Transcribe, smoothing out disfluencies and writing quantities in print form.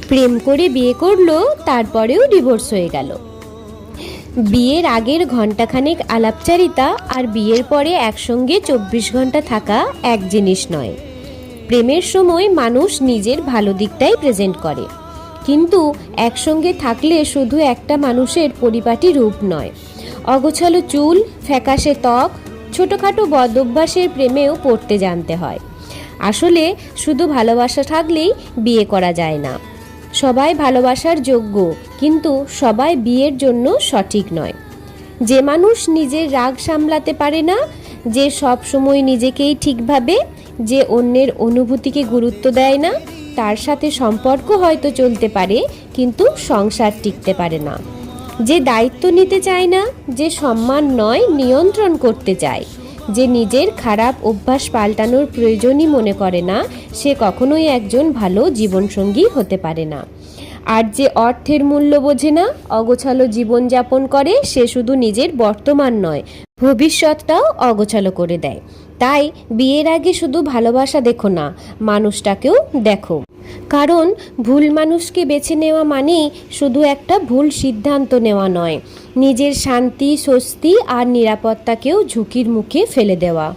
প্রেম করে বিয়ে করলো, তারপরেও ডিভোর্স হয়ে গেল। বিয়ের আগের ঘণ্টাখানেক আলাপচারিতা আর বিয়ের পরে একসঙ্গে 24 ঘন্টা থাকা এক জিনিস নয়। প্রেমের সময় মানুষ নিজের ভালো দিকটাই প্রেজেন্ট করে, কিন্তু একসঙ্গে থাকলে শুধু একটা মানুষের পরিপাটি রূপ নয়, অগোছালো চুল, ফ্যাকাশে ত্বক, ছোটোখাটো বদঅভ্যাসের প্রেমেও পড়তে জানতে হয়। আসলে শুধু ভালোবাসা থাকলেই বিয়ে করা যায় না। সবাই ভালোবাসার যোগ্য, কিন্তু সবাই বিয়ের জন্য সঠিক নয়। যে মানুষ নিজের রাগ সামলাতে পারে না, যে সব সময় নিজেকেই ঠিক ভাবে, যে অন্যের অনুভূতিকে গুরুত্ব দেয় না, তার সাথে সম্পর্ক হয়তো চলতে পারে, কিন্তু সংসার টিকতে পারে না। যে দায়িত্ব নিতে চায় না, যে সম্মান নয় নিয়ন্ত্রণ করতে চায়, যে নিজের খারাপ অভ্যাস পাল্টানোর প্রয়োজনই মনে করে না, সে কখনোই একজন ভালো জীবনসঙ্গী হতে পারে না। আর যে অর্থের মূল্য বোঝে না, অগোছালো জীবনযাপন করে, সে শুধু নিজের বর্তমান নয়, ভবিষ্যৎটাও অগোছালো করে দেয়। তাই বিয়ের আগে শুধু ভালোবাসা দেখো না, মানুষটাকেও দেখো। কারণ ভুল মানুষকে বেছে নেওয়া মানেই শুধু একটা ভুল সিদ্ধান্ত নেওয়া নয়, নিজের শান্তি, স্বস্তি আর নিরাপত্তাকেও ঝুঁকির মুখে ফেলে দেওয়া।